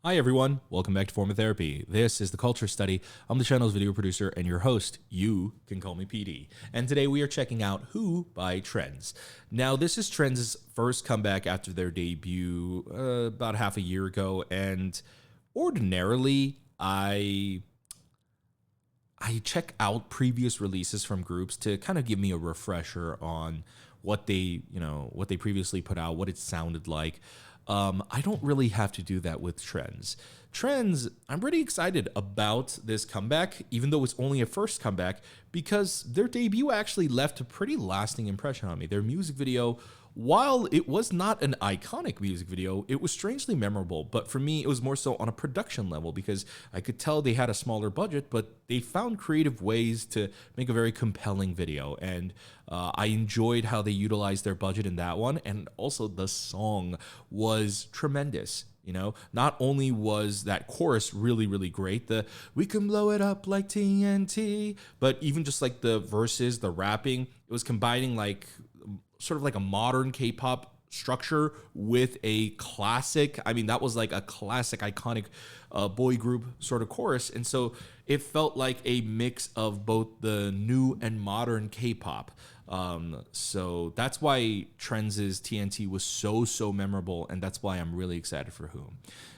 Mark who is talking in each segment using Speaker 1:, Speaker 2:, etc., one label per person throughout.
Speaker 1: Hi everyone, welcome back to Form of Therapy. This is the Culture Study. I'm the channel's video producer and your host. You can call me PD. And today we are checking out Who by TRENDZ. Now this is TRENDZ's first comeback after their debut about half a year ago, and ordinarily I check out previous releases from groups to kind of give me a refresher on what they previously put out, what it sounded like. I don't really have to do that with TRENDZ. TRENDZ, I'm pretty excited about this comeback, even though it's only a first comeback, because their debut actually left a pretty lasting impression on me. Their music video, while it was not an iconic music video, it was strangely memorable. But for me, it was more so on a production level because I could tell they had a smaller budget, but they found creative ways to make a very compelling video. And I enjoyed how they utilized their budget in that one. And also the song was tremendous. You know, not only was that chorus really, really great, the "we can blow it up like TNT," but even just like the verses, the rapping, it was combining like sort of like a modern K-pop structure with a classic. I mean, that was like a classic, iconic boy group sort of chorus. And so it felt like a mix of both the new and modern K-pop. So that's why TRENDZ's TNT was so memorable, and that's why I'm really excited for Who.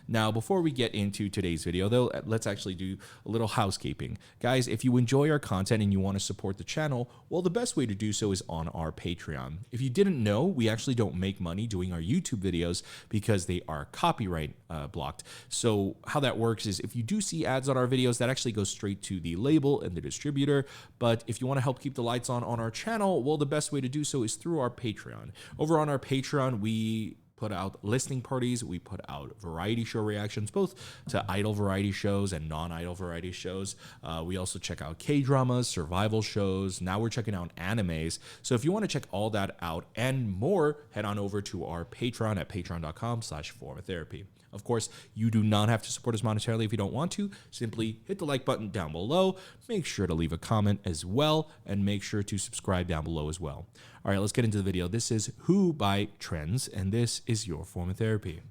Speaker 1: Now, before we get into today's video, though, let's actually do a little housekeeping. Guys, if you enjoy our content and you want to support the channel, well, the best way to do so is on our Patreon. If you didn't know, we actually don't make money doing our YouTube videos because they are copyright blocked. So how that works is if you do see ads on our videos, that actually goes straight to the label and the distributor. But if you want to help keep the lights on our channel, well, the best way to do so is through our Patreon. Over on our Patreon, we put out listening parties, we put out variety show reactions, both to idol variety shows and non-idol variety shows. We also check out K-dramas, survival shows. Now we're checking out animes. So if you want to check all that out and more, head on over to our Patreon at patreon.com/formatherapy. Of course, you do not have to support us monetarily if you don't want to. Simply hit the like button down below. Make sure to leave a comment as well, and make sure to subscribe down below as well. All right, let's get into the video. This is Who by TRENDZ, and this is your form of therapy.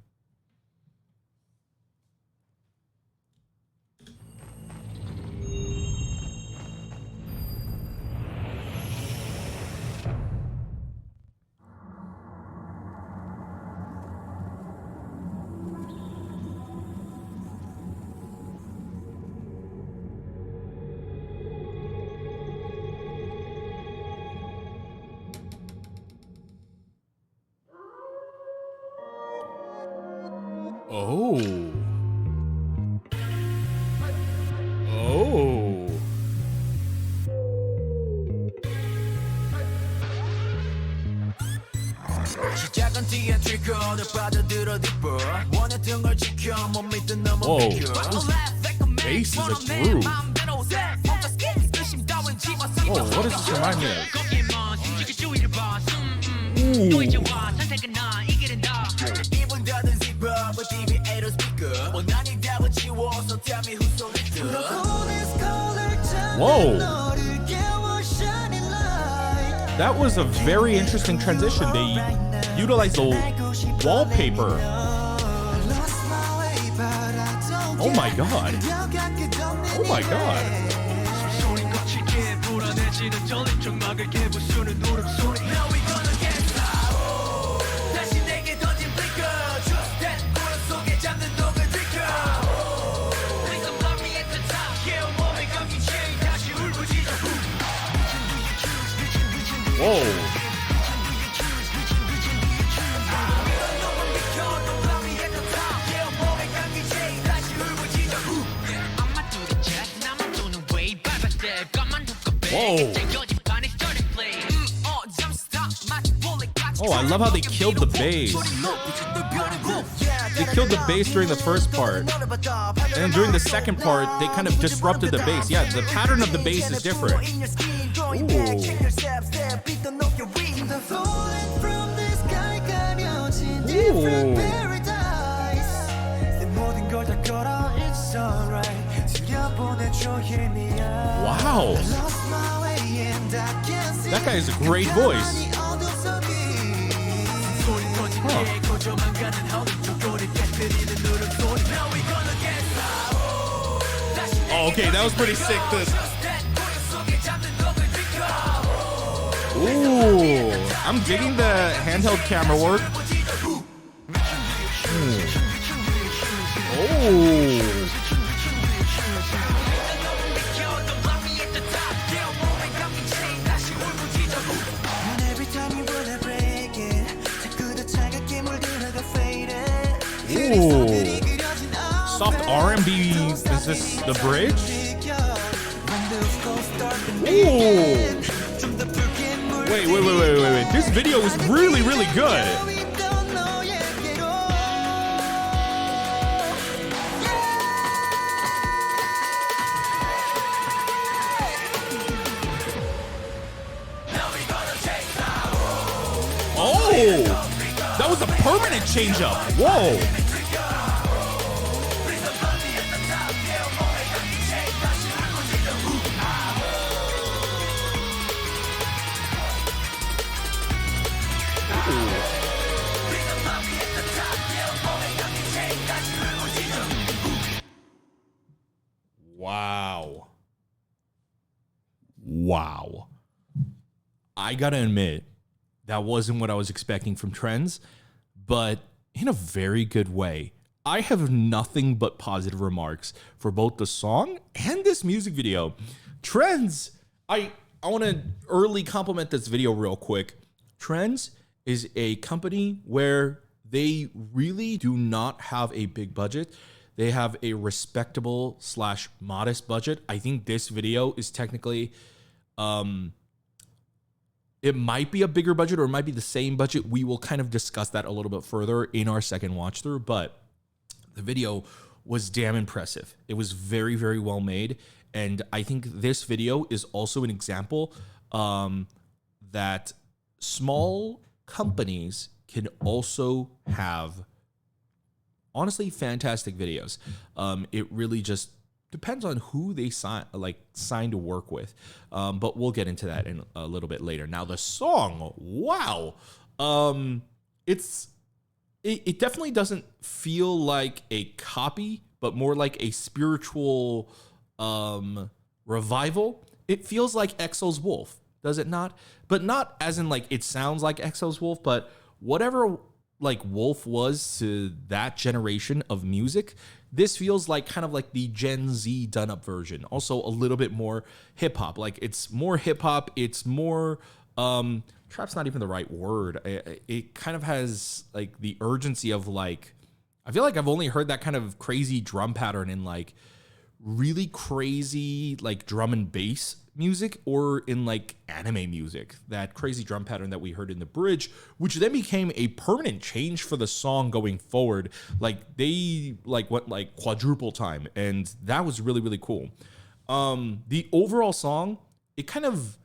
Speaker 1: Oh. Whoa. Bass is a groove. Whoa, what does this remind me of? Ooh. Whoa! That was a very interesting transition. They utilized the wallpaper. Oh my god. Oh my god. Whoa. Whoa. Oh, I love how they killed the bass. They killed the bass during the first part. And then during the second part, they kind of disrupted the bass. Yeah, the pattern of the bass is different. Ooh. Wow. That guy has a great voice. Huh. Okay, that was pretty sick. Ooh, I'm digging the handheld camera work. Oh. Ooh. Soft R&B. Is this the bridge? Ooh. Wait. This video is really, really good. Oh, that was a permanent change up. Whoa. Wow. I gotta admit, that wasn't what I was expecting from TRENDZ, but in a very good way. I have nothing but positive remarks for both the song and this music video. TRENDZ, I want to early compliment this video real quick. TRENDZ is a company where they really do not have a big budget. They have a respectable / modest budget. I think this video is technically, it might be a bigger budget or it might be the same budget. We will kind of discuss that a little bit further in our second watch through, but the video was damn impressive. It was very, very well made. And I think this video is also an example that small companies can also have, honestly, fantastic videos. It really just depends on who they sign to work with. But we'll get into that in a little bit later. Now the song, wow. It definitely doesn't feel like a copy, but more like a spiritual revival. It feels like EXO's Wolf, does it not? But not as in like it sounds like EXO's Wolf, but whatever like Wolf was to that generation of music, this feels like kind of like the Gen Z done up version. Also a little bit more hip hop. Like it's more hip hop. It's more trap's not even the right word. It kind of has like the urgency of like, I feel like I've only heard that kind of crazy drum pattern in like really crazy like drum and bass music or in like anime music. That crazy drum pattern that we heard in the bridge, which then became a permanent change for the song going forward. Like they like went like quadruple time, and that was really, really cool. The overall song, it kind of,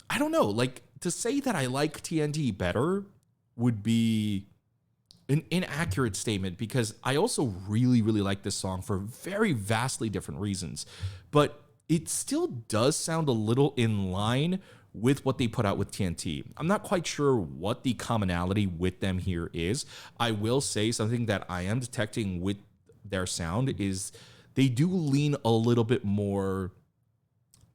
Speaker 1: I don't know, like to say that I like TNT better would be an inaccurate statement, because I also really, really like this song for very vastly different reasons. But it still does sound a little in line with what they put out with TNT. I'm not quite sure what the commonality with them here is. I will say something that I am detecting with their sound is they do lean a little bit more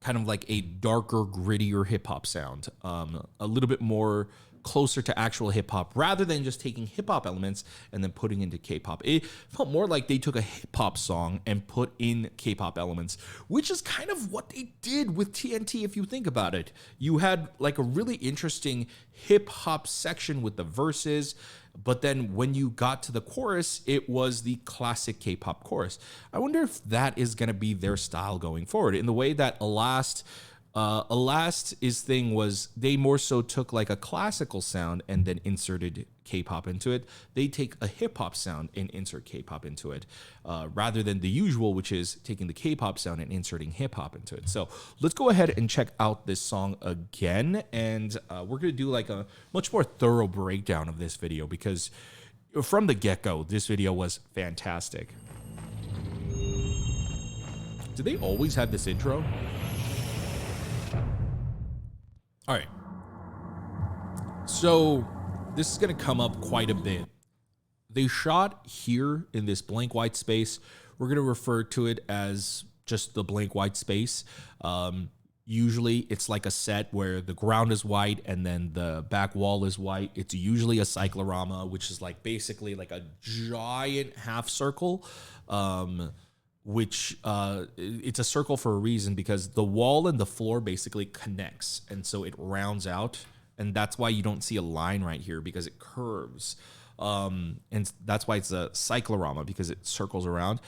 Speaker 1: kind of like a darker, grittier hip hop sound, a little bit more closer to actual hip hop rather than just taking hip hop elements and then putting into K-pop. It felt more like they took a hip hop song and put in K-pop elements, which is kind of what they did with TNT. If you think about it, you had like a really interesting hip hop section with the verses, but then when you got to the chorus, it was the classic K-pop chorus. I wonder if that is going to be their style going forward, in the way that Alast thing was, they more so took like a classical sound and then inserted K-pop into it. They take a hip-hop sound and insert K-pop into it, rather than the usual, which is taking the K-pop sound and inserting hip-hop into it. So let's go ahead and check out this song again, and we're going to do like a much more thorough breakdown of this video, because from the get-go, this video was fantastic. Do they always have this intro? All right, so this is going to come up quite a bit. they shot here in this blank white space. We're going to refer to it as just the blank white space. Usually it's like a set where the ground is white and then the back wall is white. It's usually a cyclorama, which is like basically like a giant half circle, which it's a circle for a reason because the wall and the floor basically connects. And so it rounds out. And that's why you don't see a line right here because it curves. And that's why it's a cyclorama because it circles around.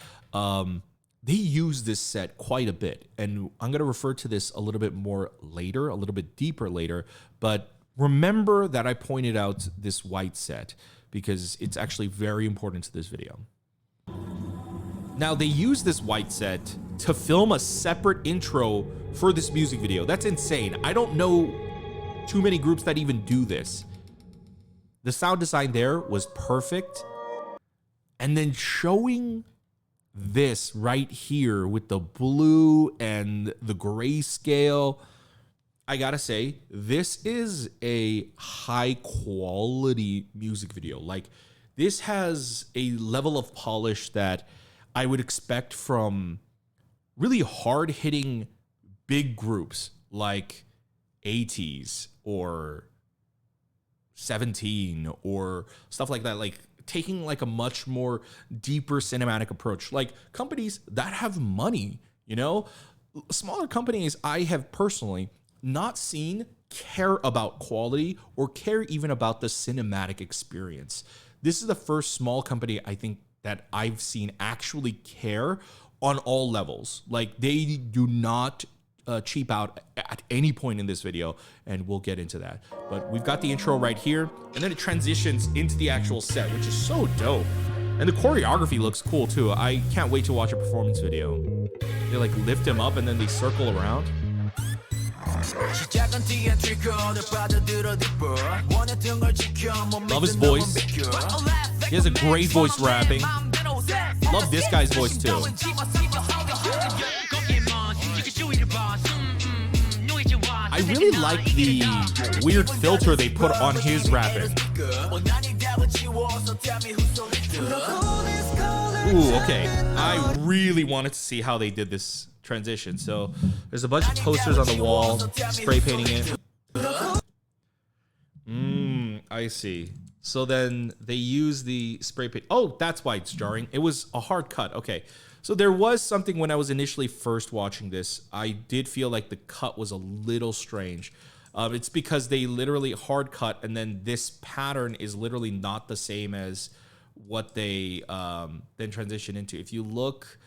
Speaker 1: They use this set quite a bit, and I'm going to refer to this a little bit more later, a little bit deeper later, but remember that I pointed out this white set because it's actually very important to this video. Now, they use this white set to film a separate intro for this music video. That's insane. I don't know too many groups that even do this. The sound design there was perfect, and then showing this right here with the blue and the grayscale, I gotta say, this is a high quality music video. Like, this has a level of polish that I would expect from really hard hitting big groups like 80s or 17 or stuff like that. Like, taking like a much more deeper cinematic approach, like companies that have money, you know, smaller companies I have personally not seen care about quality or care even about the cinematic experience. This is the first small company I think that I've seen actually care on all levels. Like, they do not cheap out at any point in this video, and we'll get into that. But we've got the intro right here, and then it transitions into the actual set, which is so dope. And the choreography looks cool too. I can't wait to watch a performance video. They like lift him up and then they circle around. Love his voice. He has a great voice rapping. Love this guy's voice too. I really like the weird filter they put on his rapping. Ooh, okay. I really wanted to see how they did this transition. So there's a bunch of posters on the wall, spray painting it. I see. So then they use the spray paint. Oh, that's why it's jarring. It was a hard cut. Okay. So there was something when I was initially first watching this. I did feel like the cut was a little strange. It's because they literally hard cut, and then this pattern is literally not the same as what they then transition into. If you look,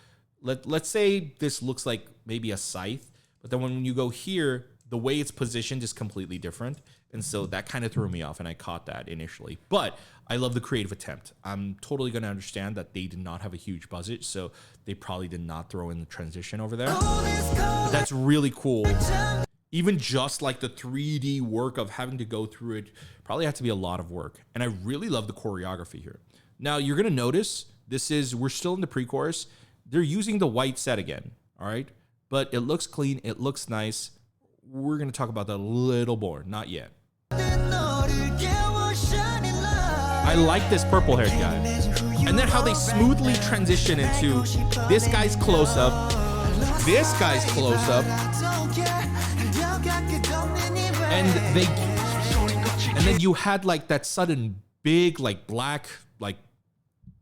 Speaker 1: let's say this looks like maybe a scythe, but then when you go here, the way it's positioned is completely different. And so that kind of threw me off, and I caught that initially. But I love the creative attempt. I'm totally going to understand that they did not have a huge budget, so they probably did not throw in the transition over there. But that's really cool. Even just like the 3D work of having to go through it probably had to be a lot of work. And I really love the choreography here. Now, you're going to notice we're still in the pre-chorus. They're using the white set again, all right? But it looks clean. It looks nice. We're going to talk about that a little more. Not yet. I like this purple-haired guy. And then how they smoothly transition into this guy's close-up, this guy's close-up, and then you had like that sudden big like black like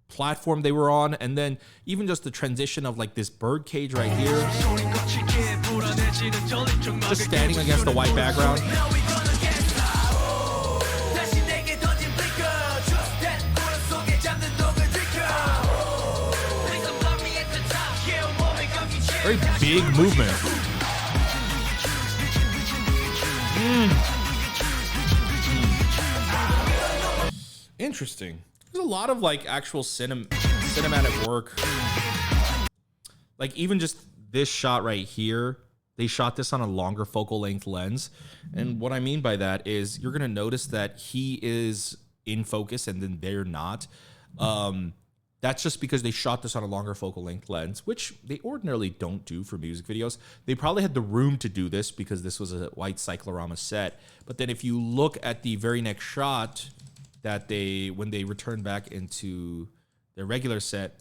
Speaker 1: platform they were on, and then even just the transition of like this bird cage right here, just standing against the white background. Very big movement. Interesting. There's a lot of like actual cinematic work. Like even just this shot right here, they shot this on a longer focal length lens. And what I mean by that is you're going to notice that he is in focus and then they're not. That's just because they shot this on a longer focal length lens, which they ordinarily don't do for music videos. They probably had the room to do this because this was a white cyclorama set. But then if you look at the very next shot, that when they return back into their regular set,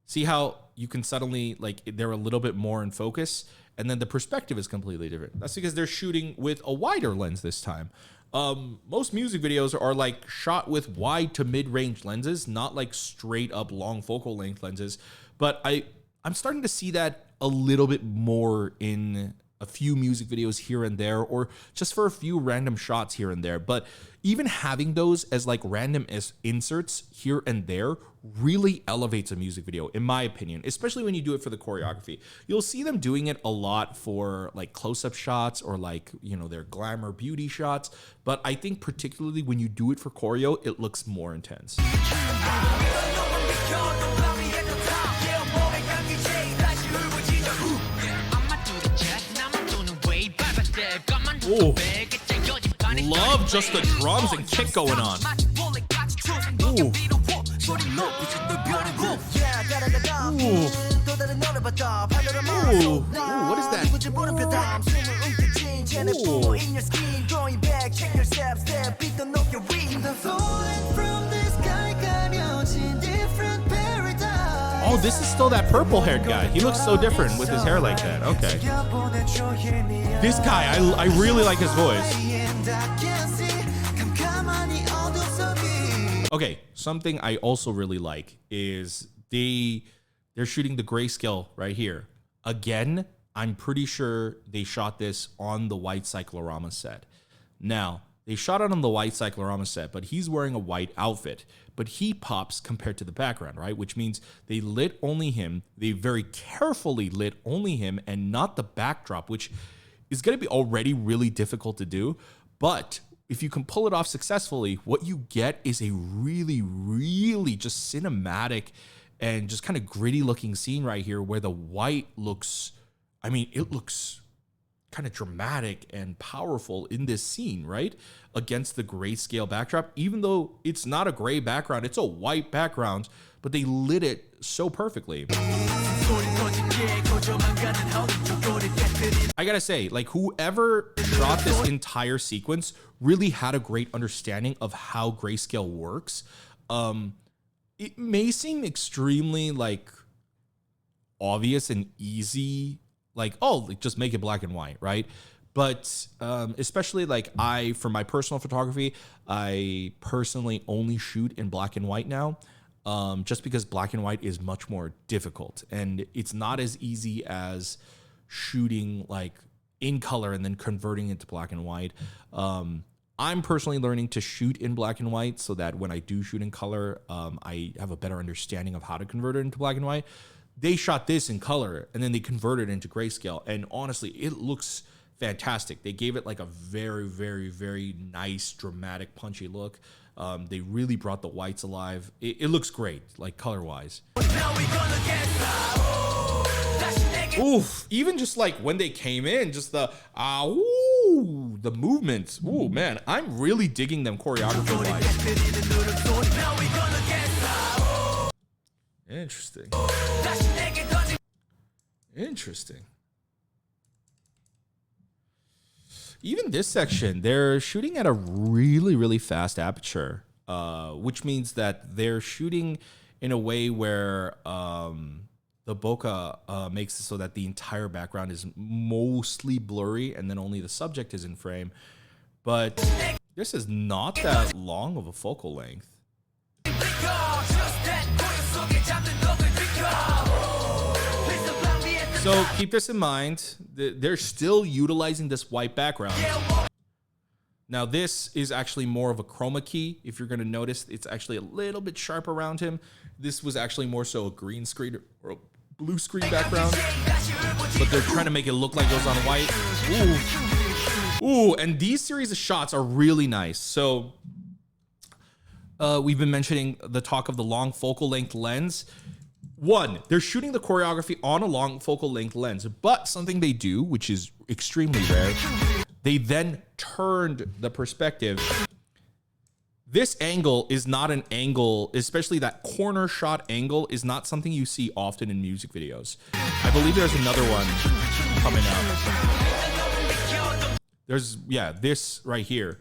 Speaker 1: see how you can suddenly, like, they're a little bit more in focus, and then the perspective is completely different. That's because they're shooting with a wider lens this time. Most music videos are like shot with wide to mid-range lenses, not like straight up long focal length lenses. But I'm starting to see that a little bit more in a few music videos here and there, or just for a few random shots here and there. But even having those as like random inserts here and there really elevates a music video, in my opinion, especially when you do it for the choreography. You'll see them doing it a lot for like close-up shots or like, you know, their glamour beauty shots. But I think particularly when you do it for choreo, it looks more intense. Ooh. Love just the drums and kick going on. Ooh. Ooh. Ooh. Ooh, what is that? Oh, this is still that purple-haired guy. He looks so different with his hair like that. Okay. This guy, I really like his voice. Okay, something I also really like is they're shooting the grayscale right here. Again, I'm pretty sure they shot this on the white cyclorama set. Now, they shot it on the white cyclorama set, but he's wearing a white outfit. But he pops compared to the background, right? Which means they lit only him. They very carefully lit only him and not the backdrop, which is going to be already really difficult to do. But if you can pull it off successfully, what you get is a really, really just cinematic and just kind of gritty looking scene right here where the white looks, I mean, it looks kind of dramatic and powerful in this scene, right? Against the grayscale backdrop, even though it's not a gray background, it's a white background, but they lit it so perfectly. I gotta say, like, whoever shot this entire sequence really had a great understanding of how grayscale works. It may seem extremely like obvious and easy, like, oh, like, just make it black and white, right? But especially like for my personal photography, I personally only shoot in black and white now, just because black and white is much more difficult and it's not as easy as shooting like in color and then converting it to black and white. I'm personally learning to shoot in black and white so that when I do shoot in color, I have a better understanding of how to convert it into black and white. They shot this in color and then they converted it into grayscale. And honestly, it looks fantastic. They gave it like a very, very, very nice, dramatic, punchy look. They really brought the whites alive. It looks great, like color-wise. Oof, even just like when they came in, just the movements. Ooh, man, I'm really digging them choreography-wise. Interesting. Interesting. Even this section, they're shooting at a really, really fast aperture, which means that they're shooting in a way where the bokeh makes it so that the entire background is mostly blurry and then only the subject is in frame. But this is not that long of a focal length. So keep this in mind. They're still utilizing this white background. Now this is actually more of a chroma key. If you're going to notice, it's actually a little bit sharp around him. This was actually more so a green screen or a blue screen background, but they're trying to make it look like it was on white. Ooh, and these series of shots are really nice. So we've been mentioning the talk of the long focal length lens. One, they're shooting the choreography on a long focal length lens, but something they do, which is extremely rare, they then turned the perspective. This angle is not an angle, especially that corner shot angle is not something you see often in music videos. I believe there's another one coming up. There's, yeah, this right here.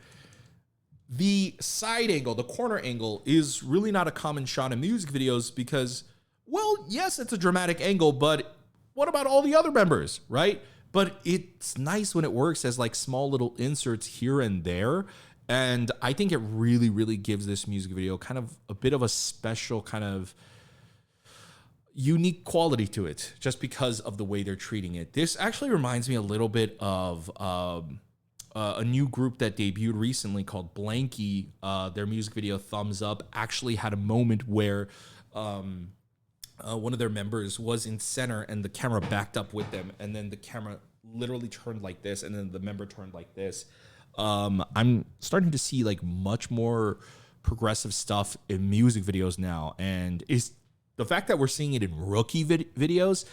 Speaker 1: The side angle, the corner angle, is really not a common shot in music videos because, well, yes, it's a dramatic angle, but what about all the other members, right? But it's nice when it works as like small little inserts here and there. And I think it really, really gives this music video kind of a bit of a special kind of unique quality to it just because of the way they're treating it. This actually reminds me a little bit of a new group that debuted recently called Blanky. Their music video Thumbs Up actually had a moment where one of their members was in center and the camera backed up with them, and then the camera literally turned like this, and then the member turned like this. I'm starting to see like much more progressive stuff in music videos now, and is the fact that we're seeing it in rookie videos.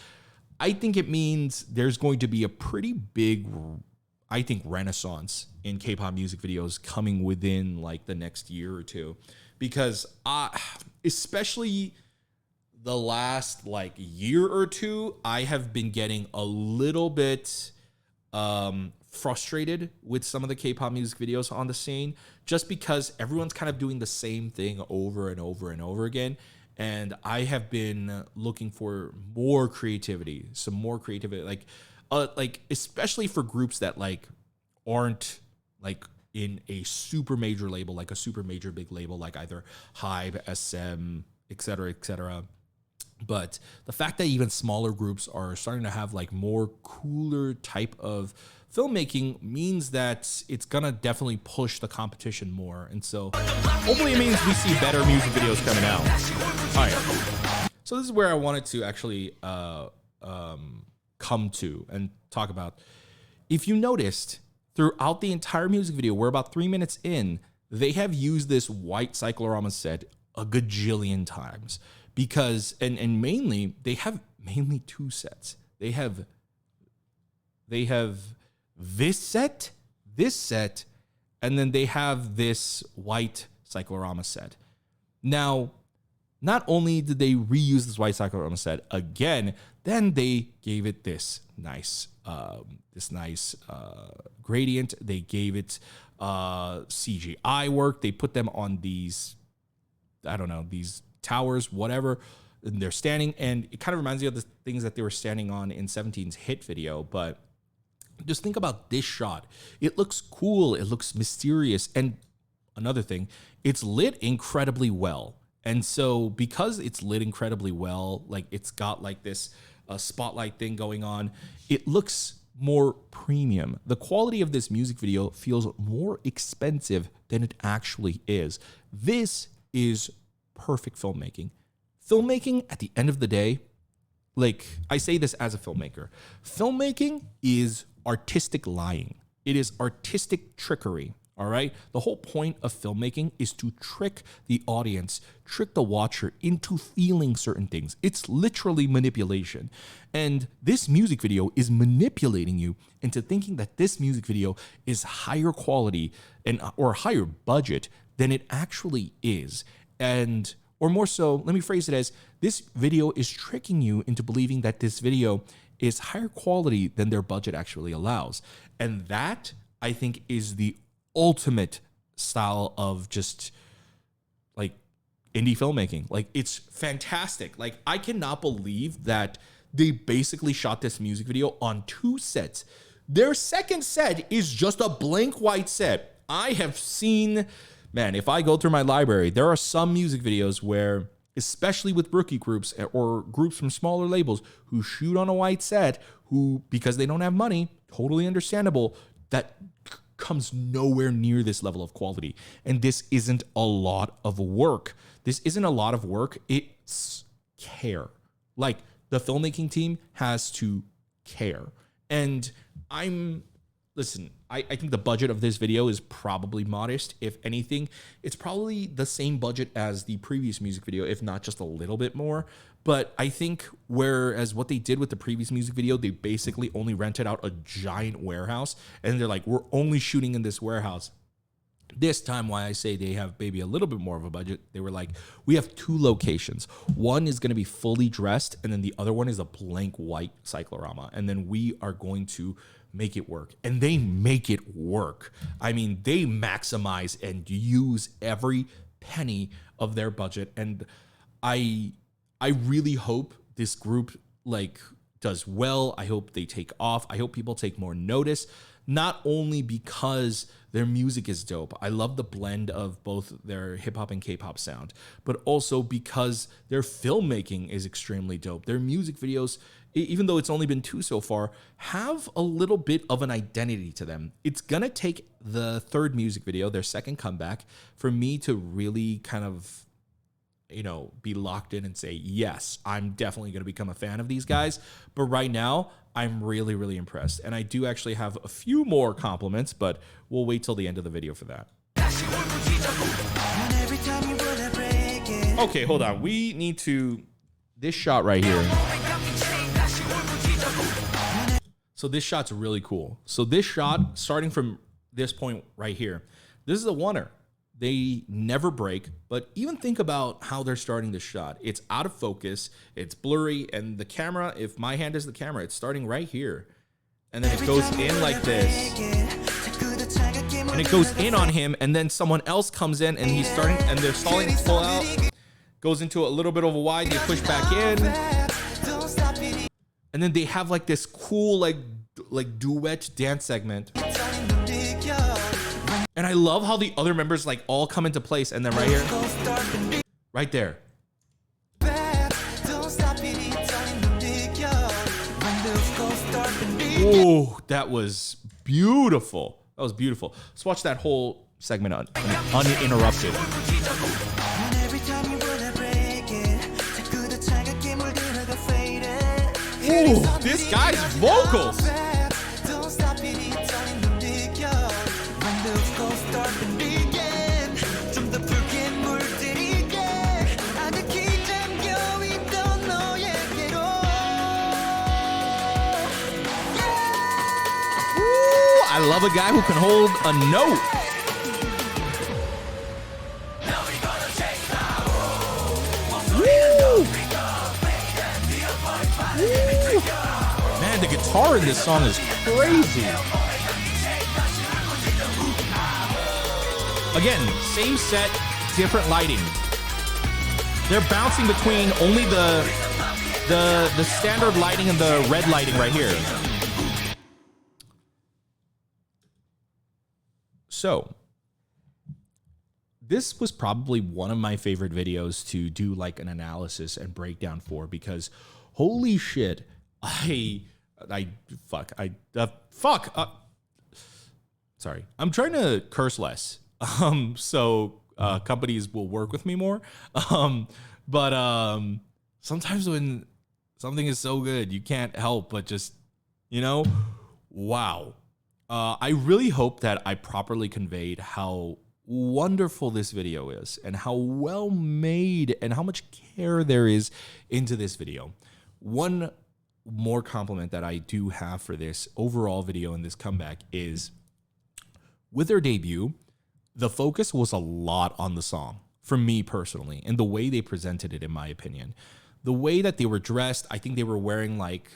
Speaker 1: I think it means there's going to be a pretty big, I think, renaissance in K-pop music videos coming within like the next year or two, because especially the last like year or two, I have been getting a little bit frustrated with some of the K-pop music videos on the scene, just because everyone's kind of doing the same thing over and over and over again. And I have been looking for more creativity, some more creativity, like especially for groups that like aren't like in a super major label, like a super major big label, like either Hybe, SM, et cetera, but the fact that even smaller groups are starting to have like more cooler type of filmmaking means that it's gonna definitely push the competition more. And so hopefully it means we see better music videos coming out. All right. So this is where I wanted to actually come to and talk about. If you noticed throughout the entire music video, we're about 3 minutes in, they have used this white cyclorama set a gajillion times. Because and mainly they have mainly two sets. They have this set, and then they have this white cyclorama set. Now, not only did they reuse this white cyclorama set again, then they gave it this nice gradient. They gave it CGI work. They put them on these, I don't know, these towers, whatever, and they're standing, and it kind of reminds me of the things that they were standing on in 17's hit video. But just think about this shot. It looks cool, it looks mysterious, and another thing, it's lit incredibly well. And so because it's lit incredibly well, like it's got like this spotlight thing going on, it looks more premium. The quality of this music video feels more expensive than it actually is. This is perfect filmmaking. Filmmaking at the end of the day, like I say this as a filmmaker, filmmaking is artistic lying. It is artistic trickery. All right. The whole point of filmmaking is to trick the audience, trick the watcher into feeling certain things. It's literally manipulation. And this music video is manipulating you into thinking that this music video is higher quality and or higher budget than it actually is. And, or more so, let me phrase it as, this video is tricking you into believing that this video is higher quality than their budget actually allows. And that, I think, is the ultimate style of just like indie filmmaking. Like, it's fantastic. Like, I cannot believe that they basically shot this music video on 2 sets. Their second set is just a blank white set. I have seen, man, if I go through my library, there are some music videos where, especially with rookie groups or groups from smaller labels who shoot on a white set, who, because they don't have money, totally understandable, that comes nowhere near this level of quality. And this isn't a lot of work. This isn't a lot of work. It's care. Like, the filmmaking team has to care. And listen, I think the budget of this video is probably modest. If anything, it's probably the same budget as the previous music video, if not just a little bit more. But I think whereas what they did with the previous music video, they basically only rented out a giant warehouse, and they're like, we're only shooting in this warehouse. This time, why I say they have maybe a little bit more of a budget, they were like, we have 2 locations. One is going to be fully dressed, and then the other one is a blank white cyclorama. And then we are going to make it work. And they make it work. I mean, they maximize and use every penny of their budget. And I really hope this group like does well. I hope they take off. I hope people take more notice, not only because their music is dope. I love the blend of both their hip hop and K-pop sound, but also because their filmmaking is extremely dope. Their music videos, even though it's only been 2 so far, have a little bit of an identity to them. It's gonna take the 3rd music video, their second comeback, for me to really kind of, you know, be locked in and say, yes, I'm definitely going to become a fan of these guys. But right now, I'm really, really impressed. And I do actually have a few more compliments, but we'll wait till the end of the video for that. Okay, hold on. We need to, this shot right here. So this shot's really cool. So this shot, starting from this point right here, this is a oneer. They never break, but even think about how they're starting this shot. It's out of focus, it's blurry, and the camera, if my hand is the camera, it's starting right here. And then it goes in like this. And it goes in on him, and then someone else comes in, and he's starting, and they're stalling to pull out. Goes into a little bit of a wide, they push back in. And then they have like this cool, like duet dance segment. And I love how the other members like all come into place, and then right here, right there. Oh, that was beautiful. That was beautiful. Let's watch that whole segment uninterrupted. Ooh, this guy's vocals. I love a guy who can hold a note. Woo! Woo! Man, the guitar in this song is crazy. Again, same set, different lighting. They're bouncing between only the standard lighting and the red lighting right here. So, this was probably one of my favorite videos to do like an analysis and breakdown for, because holy shit, sorry, I'm trying to curse less, so companies will work with me more, but sometimes when something is so good, you can't help but just, you know, wow. I really hope that I properly conveyed how wonderful this video is and how well made and how much care there is into this video. One more compliment that I do have for this overall video and this comeback is, with their debut, the focus was a lot on the song for me personally, and the way they presented it, in my opinion. The way that they were dressed, I think they were wearing like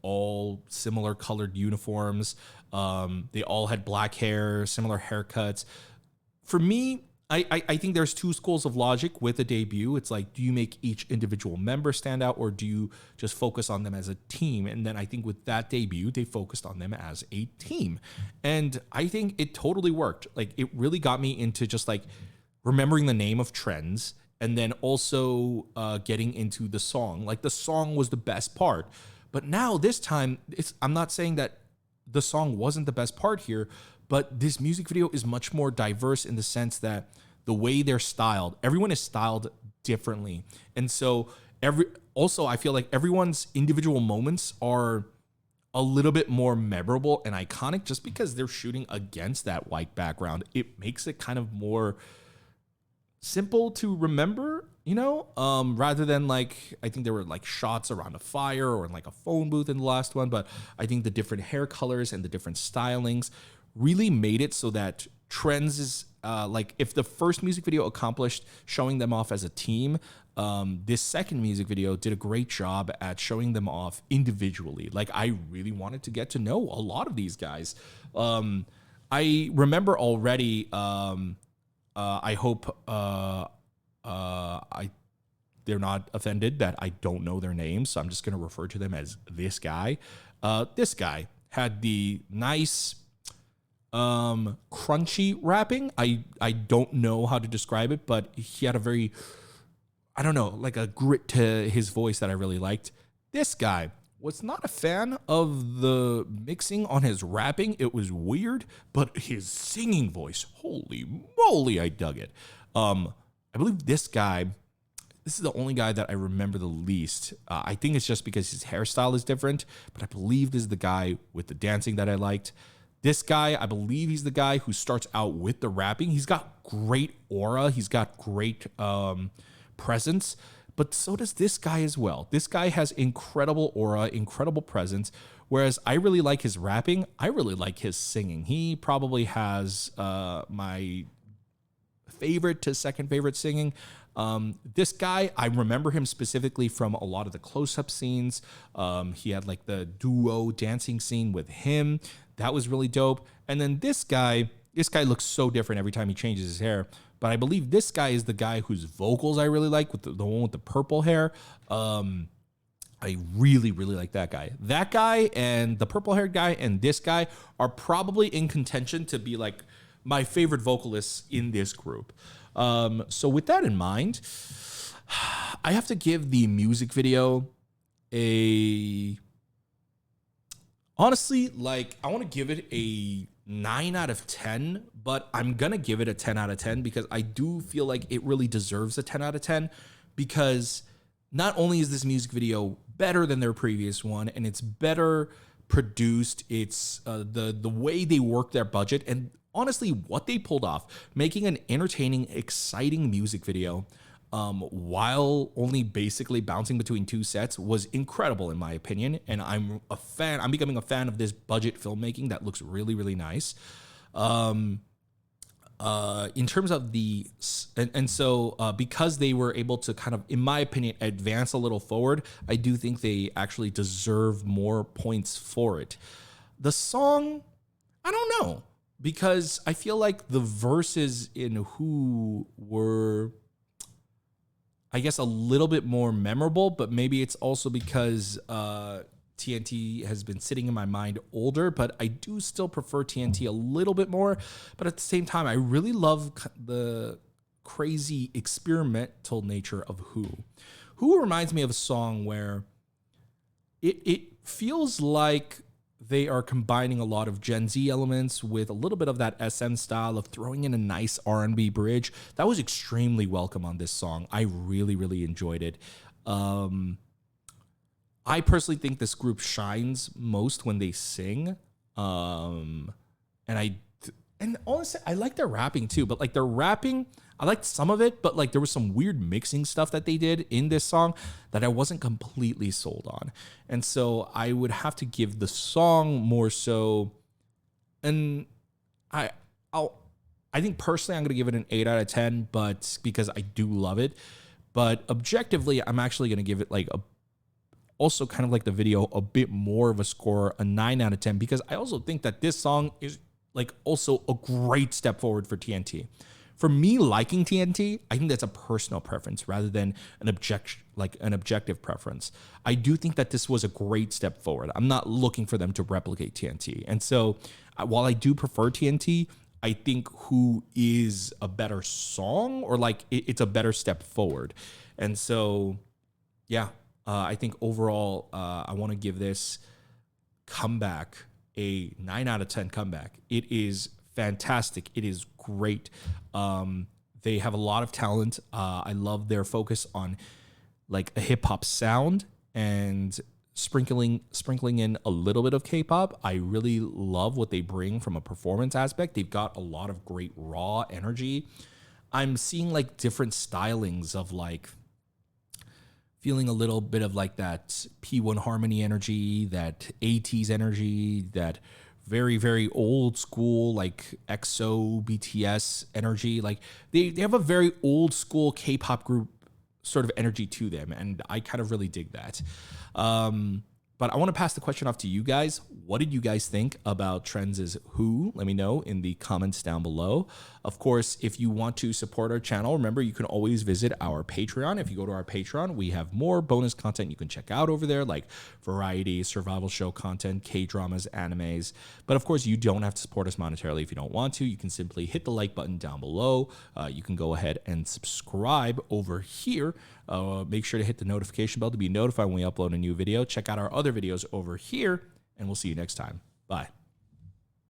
Speaker 1: all similar colored uniforms. They all had black hair, similar haircuts. For me, I think there's 2 schools of logic with a debut. It's like, do you make each individual member stand out, or do you just focus on them as a team? And then I think with that debut, they focused on them as a team. And I think it totally worked. Like, it really got me into just like remembering the name of TRENDZ, and then also getting into the song. Like, the song was the best part. But now this time, I'm not saying that the song wasn't the best part here, but this music video is much more diverse in the sense that the way they're styled, everyone is styled differently. And so also I feel like everyone's individual moments are a little bit more memorable and iconic just because they're shooting against that white background. It makes it kind of more simple to remember, you know, rather than like, I think there were like shots around a fire or in like a phone booth in the last one, but I think the different hair colors and the different stylings really made it so that TRENDZ is like, if the first music video accomplished showing them off as a team, This second music video did a great job at showing them off individually. Like, I really wanted to get to know a lot of these guys. I remember already. I hope they're not offended that I don't know their names, so I'm just going to refer to them as this guy. This guy had the nice crunchy rapping. I don't know how to describe it, but he had a very, I don't know, like a grit to his voice that I really liked. This guy was not a fan of the mixing on his rapping. It was weird, but his singing voice, holy moly, I dug it. I believe this is the only guy that I remember the least. I think it's just because his hairstyle is different, but I believe this is the guy with the dancing that I liked. This guy, I believe he's the guy who starts out with the rapping. He's got great aura. He's got great presence, but so does this guy as well. This guy has incredible aura, incredible presence, whereas I really like his rapping. I really like his singing. He probably has my favorite to second favorite singing. This guy, I remember him specifically from a lot of the close-up scenes. He had like the duo dancing scene with him. That was really dope. And then this guy looks so different every time he changes his hair. But I believe this guy is the guy whose vocals I really like, with the one with the purple hair. I really, really like that guy. That guy and the purple-haired guy and this guy are probably in contention to be like my favorite vocalists in this group. So with that in mind, I have to give the music video honestly, like, I want to give it a 9 out of 10, but I'm going to give it a 10 out of 10 because I do feel like it really deserves a 10 out of 10 because not only is this music video better than their previous one and it's better produced, it's the way they work their budget and honestly what they pulled off, making an entertaining, exciting music video while only basically bouncing between two sets was incredible in my opinion. And I'm becoming a fan of this budget filmmaking that looks really, really nice. In terms of because they were able to kind of, in my opinion, advance a little forward, I do think they actually deserve more points for it. The song, I don't know, because I feel like the verses in Who were, I guess, a little bit more memorable, but maybe it's also because TNT has been sitting in my mind older, but I do still prefer TNT a little bit more. But at the same time, I really love the crazy experimental nature of Who. Who reminds me of a song where it feels like they are combining a lot of Gen Z elements with a little bit of that SM style of throwing in a nice R&B bridge. That was extremely welcome on this song. I really, really enjoyed it. I personally think this group shines most when they sing. And honestly, I like their rapping too, but like their rapping, I liked some of it, but like there was some weird mixing stuff that they did in this song that I wasn't completely sold on. And so I would have to give the song more so, and I think personally I'm going to give it an 8 out of 10, but because I do love it. But objectively, I'm actually going to give it like also kind of like the video, a bit more of a score, a 9 out of 10, because I also think that this song is like also a great step forward for TNT. For me, liking TNT, I think that's a personal preference rather than an objective preference. I do think that this was a great step forward. I'm not looking for them to replicate TNT. And so while I do prefer TNT, I think Who is a better song, or like it's a better step forward. And so, yeah, I think overall, I want to give this comeback a 9 out of 10 comeback. It is fantastic. It is great. They have a lot of talent. I love their focus on like a hip hop sound and sprinkling in a little bit of K-pop. I really love what they bring from a performance aspect. They've got a lot of great raw energy. I'm seeing like different stylings of like feeling a little bit of like that P1 Harmony energy, that 80s energy, that very, very old school, like EXO, BTS energy. Like they have a very old school K-pop group sort of energy to them, and I kind of really dig that. But I want to pass the question off to you guys. What did you guys think about TRENDZ Who? Let me know in the comments down below. Of course, if you want to support our channel, remember you can always visit our Patreon. If you go to our Patreon, we have more bonus content you can check out over there, like variety, survival show content, K-dramas, animes. But of course, you don't have to support us monetarily if you don't want to. You can simply hit the like button down below. You can go ahead and subscribe over here. Make sure to hit the notification bell to be notified when we upload a new video. Check out our other videos over here, and we'll see you next time. Bye.